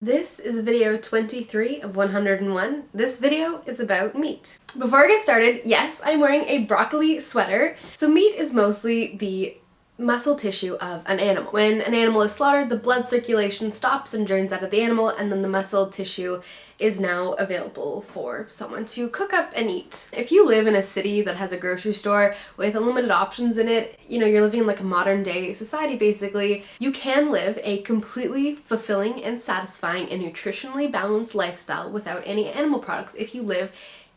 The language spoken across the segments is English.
This is video 23 of 101. This video is about meat. Before I get started, yes, I'm wearing a broccoli sweater. So meat is mostly the muscle tissue of an animal. When an animal is slaughtered, the blood circulation stops and drains out of the animal, and then the muscle tissue is now available for someone to cook up and eat. If you live in a city that has a grocery store with unlimited options in it, you're living in like a modern day society basically, you can live a completely fulfilling and satisfying and nutritionally balanced lifestyle without any animal products if you live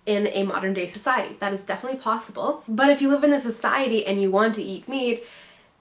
in a modern day society. That is definitely possible. But if you live in a society and you want to eat meat,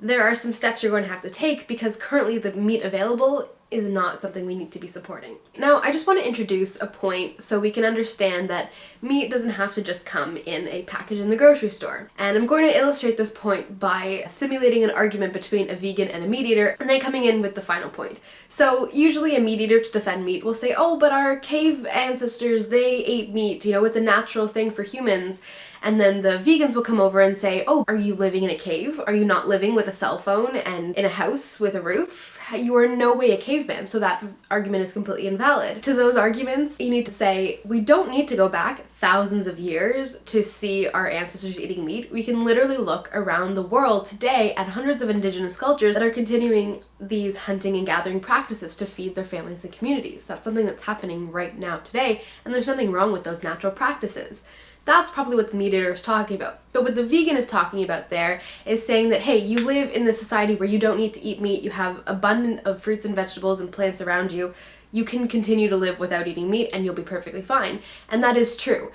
there are some steps you're going to have to take because currently the meat available is not something we need to be supporting. Now, I just want to introduce a point so we can understand that meat doesn't have to just come in a package in the grocery store. And I'm going to illustrate this point by simulating an argument between a vegan and a meat eater, and then coming in with the final point. So usually a meat eater, to defend meat, will say, oh, but our cave ancestors, they ate meat, it's a natural thing for humans. And then the vegans will come over and say, oh, are you living in a cave? Are you not living with a cell phone and in a house with a roof? You are in no way a caveman, so that argument is completely invalid. To those arguments, you need to say, we don't need to go back thousands of years to see our ancestors eating meat. We can literally look around the world today at hundreds of indigenous cultures that are continuing these hunting and gathering practices to feed their families and communities. That's something that's happening right now today, and there's nothing wrong with those natural practices. That's probably what the meat eater is talking about. But what the vegan is talking about there is saying that, hey, you live in a society where you don't need to eat meat, you have abundant of fruits and vegetables and plants around you, you can continue to live without eating meat and you'll be perfectly fine. And that is true.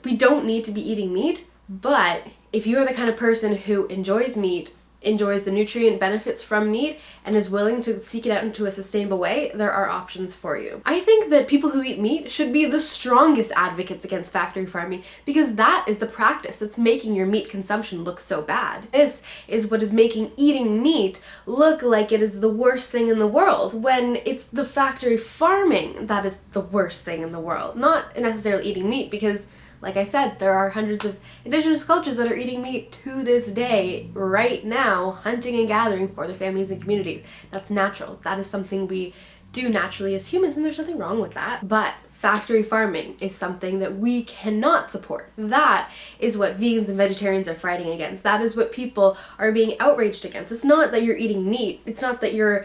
We don't need to be eating meat, but if you're the kind of person who enjoys meat, enjoys the nutrient benefits from meat, and is willing to seek it out into a sustainable way, there are options for you. I think that people who eat meat should be the strongest advocates against factory farming because that is the practice that's making your meat consumption look so bad. This is what is making eating meat look like it is the worst thing in the world when it's the factory farming that is the worst thing in the world, not necessarily eating meat because like I said, there are hundreds of indigenous cultures that are eating meat to this day, right now, hunting and gathering for their families and communities. That's natural. That is something we do naturally as humans, and there's nothing wrong with that. But factory farming is something that we cannot support. That is what vegans and vegetarians are fighting against. That is what people are being outraged against. It's not that you're eating meat. It's not that you're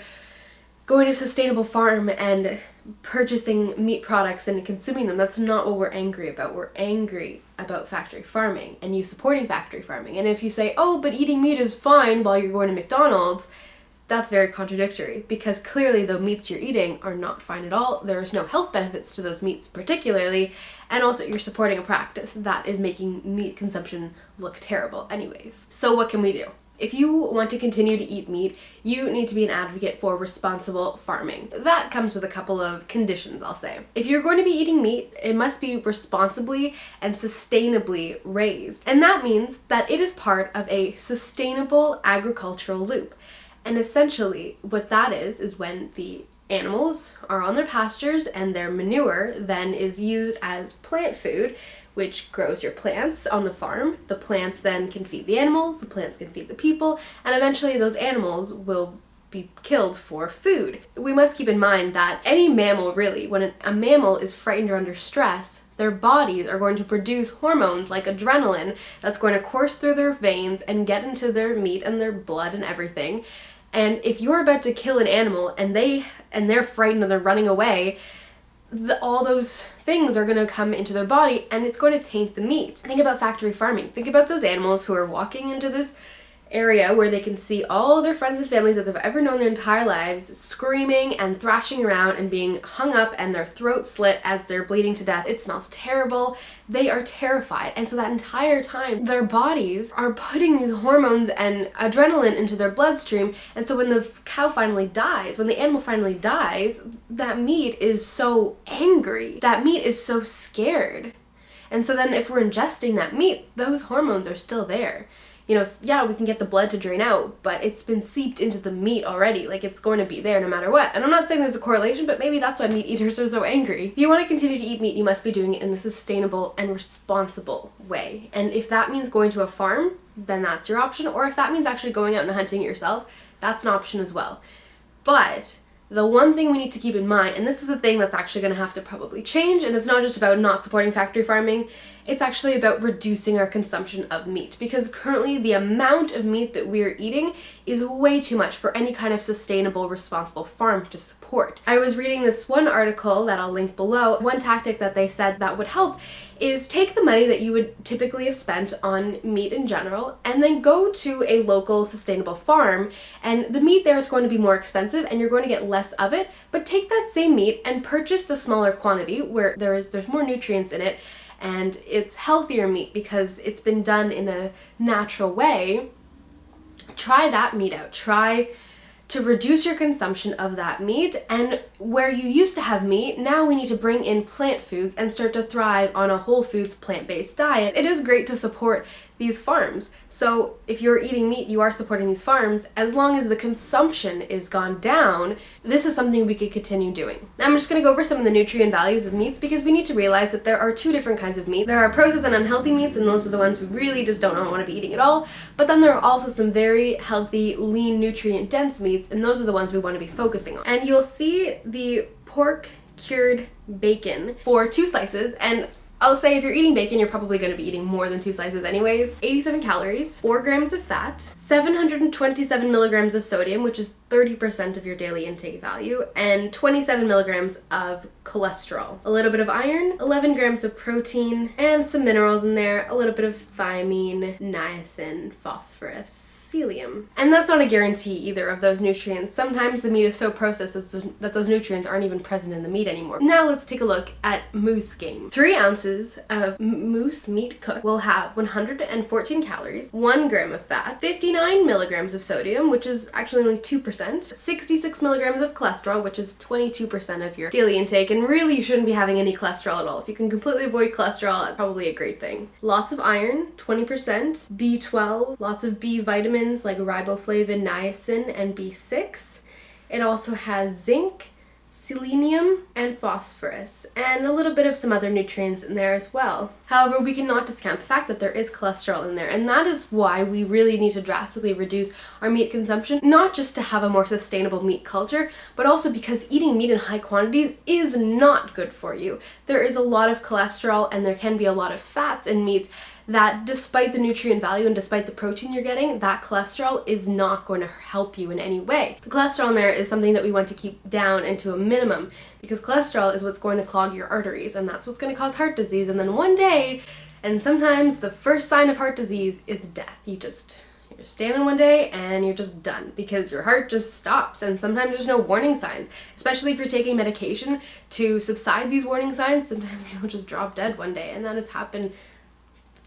going to a sustainable farm and purchasing meat products and consuming them. That's not what we're angry about. We're angry about factory farming and you supporting factory farming. And if you say, oh, but eating meat is fine while you're going to McDonald's, that's very contradictory because clearly the meats you're eating are not fine at all. There's no health benefits to those meats particularly, and also you're supporting a practice that is making meat consumption look terrible anyways. So what can we do? If you want to continue to eat meat, you need to be an advocate for responsible farming. That comes with a couple of conditions, I'll say. If you're going to be eating meat, it must be responsibly and sustainably raised. And that means that it is part of a sustainable agricultural loop. And essentially, what that is when the animals are on their pastures and their manure then is used as plant food, which grows your plants on the farm. The plants then can feed the animals, the plants can feed the people, and eventually those animals will be killed for food. We must keep in mind that any mammal really, when a mammal is frightened or under stress, their bodies are going to produce hormones like adrenaline that's going to course through their veins and get into their meat and their blood and everything. And if you're about to kill an animal and they're frightened and they're running away, all those things are going to come into their body and it's going to taint the meat. Think about factory farming. Think about those animals who are walking into this area where they can see all their friends and families that they've ever known their entire lives screaming and thrashing around and being hung up and their throats slit as they're bleeding to death. It smells terrible. They are terrified. And so that entire time, their bodies are putting these hormones and adrenaline into their bloodstream. And so when the cow finally dies, when the animal finally dies, that meat is so angry. That meat is so scared. And so then if we're ingesting that meat, those hormones are still there. Yeah, we can get the blood to drain out, but it's been seeped into the meat already. Like, it's going to be there no matter what. And I'm not saying there's a correlation, but maybe that's why meat eaters are so angry. If you want to continue to eat meat, you must be doing it in a sustainable and responsible way. And if that means going to a farm, then that's your option. Or if that means actually going out and hunting it yourself, that's an option as well. But the one thing we need to keep in mind, and this is the thing that's actually going to have to probably change, and it's not just about not supporting factory farming, it's actually about reducing our consumption of meat, because currently the amount of meat that we're eating is way too much for any kind of sustainable, responsible farm to support. I was reading this one article that I'll link below. One tactic that they said that would help is take the money that you would typically have spent on meat in general and then go to a local sustainable farm, and the meat there is going to be more expensive and you're going to get less of it, but take that same meat and purchase the smaller quantity where there's more nutrients in it and it's healthier meat because it's been done in a natural way. Try that meat out. Try to reduce your consumption of that meat, and where you used to have meat, now we need to bring in plant foods and start to thrive on a whole foods plant-based diet. It is great to support these farms. So if you're eating meat, you are supporting these farms. As long as the consumption is gone down, this is something we could continue doing. Now I'm just going to go over some of the nutrient values of meats, because we need to realize that there are two different kinds of meat. There are processed and unhealthy meats, and those are the ones we really just don't want to be eating at all. But then there are also some very healthy, lean, nutrient-dense meats, and those are the ones we want to be focusing on. And you'll see the pork cured bacon for 2 slices, and I'll say if you're eating bacon, you're probably going to be eating more than 2 slices anyways. 87 calories, 4 grams of fat, 727 milligrams of sodium, which is 30% of your daily intake value, and 27 milligrams of cholesterol. A little bit of iron, 11 grams of protein, and some minerals in there, a little bit of thiamine, niacin, phosphorus, psyllium. And that's not a guarantee either of those nutrients. Sometimes the meat is so processed that those nutrients aren't even present in the meat anymore. Now let's take a look at moose game. 3 ounces of moose meat cooked will have 114 calories, 1 gram of fat, 59 milligrams of sodium, which is actually only 2%, 66 milligrams of cholesterol, which is 22% of your daily intake, and really you shouldn't be having any cholesterol at all. If you can completely avoid cholesterol, that's probably a great thing. Lots of iron, 20%, B12, lots of B vitamins like riboflavin, niacin, and B6. It also has zinc, selenium, and phosphorus, and a little bit of some other nutrients in there as well. However, we cannot discount the fact that there is cholesterol in there, and that is why we really need to drastically reduce our meat consumption, not just to have a more sustainable meat culture, but also because eating meat in high quantities is not good for you. There is a lot of cholesterol and there can be a lot of fats in meats that, despite the nutrient value and despite the protein you're getting, that cholesterol is not going to help you in any way. The cholesterol in there is something that we want to keep down into a minimum, because cholesterol is what's going to clog your arteries, and that's what's going to cause heart disease. And then one day, and sometimes the first sign of heart disease is death. You're standing one day and you're just done because your heart just stops, and sometimes there's no warning signs, especially if you're taking medication to subside these warning signs. Sometimes you'll just drop dead one day, and that has happened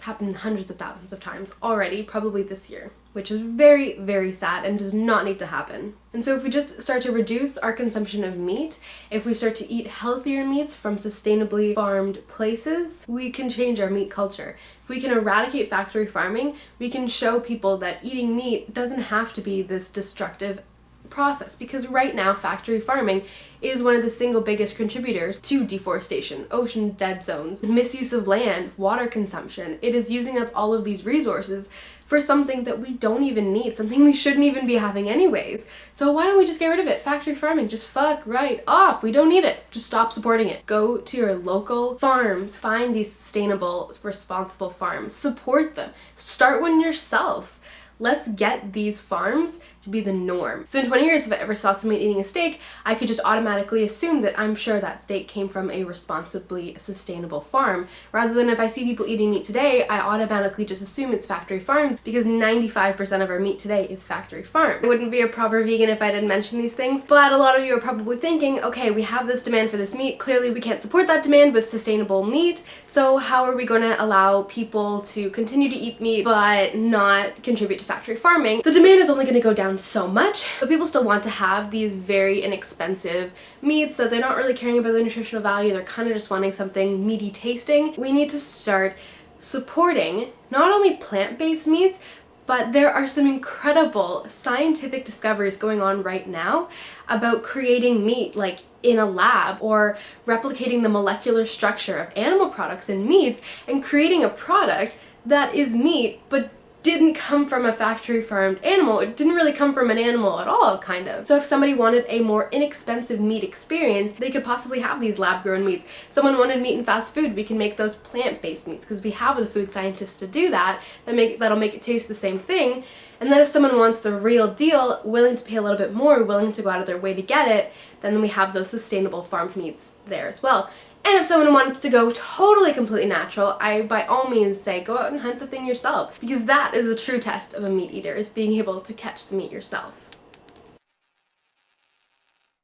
hundreds of thousands of times already, probably this year, which is very, very sad and does not need to happen. And so if we just start to reduce our consumption of meat, if we start to eat healthier meats from sustainably farmed places, we can change our meat culture. If we can eradicate factory farming, we can show people that eating meat doesn't have to be this destructive process, because right now factory farming is one of the single biggest contributors to deforestation, ocean dead zones, misuse of land, water consumption. It is using up all of these resources for something that we don't even need, something we shouldn't even be having anyways. So why don't we just get rid of it? Factory farming, just fuck right off. We don't need it. Just stop supporting it. Go to your local farms, find these sustainable, responsible farms, support them. Start one yourself. Let's get these farms to be the norm. So in 20 years, if I ever saw somebody eating a steak, I could just automatically assume that I'm sure that steak came from a responsibly sustainable farm, rather than if I see people eating meat today, I automatically just assume it's factory farmed, because 95% of our meat today is factory farmed. I wouldn't be a proper vegan if I didn't mention these things, but a lot of you are probably thinking, okay, we have this demand for this meat, clearly we can't support that demand with sustainable meat, so how are we going to allow people to continue to eat meat but not contribute to factory farming? The demand is only going to go down so much, but people still want to have these very inexpensive meats that they're not really caring about the nutritional value, they're kind of just wanting something meaty tasting. We need to start supporting not only plant-based meats, but there are some incredible scientific discoveries going on right now about creating meat like in a lab, or replicating the molecular structure of animal products and meats and creating a product that is meat but didn't come from a factory farmed animal. It didn't really come from an animal at all, kind of. So if somebody wanted a more inexpensive meat experience, they could possibly have these lab-grown meats. Someone wanted meat in fast food, we can make those plant-based meats because we have the food scientists to do that. That'll make it taste the same thing. And then if someone wants the real deal, willing to pay a little bit more, willing to go out of their way to get it, then we have those sustainable farmed meats there as well. And if someone wants to go totally completely natural, I by all means say go out and hunt the thing yourself, because that is a true test of a meat eater, is being able to catch the meat yourself.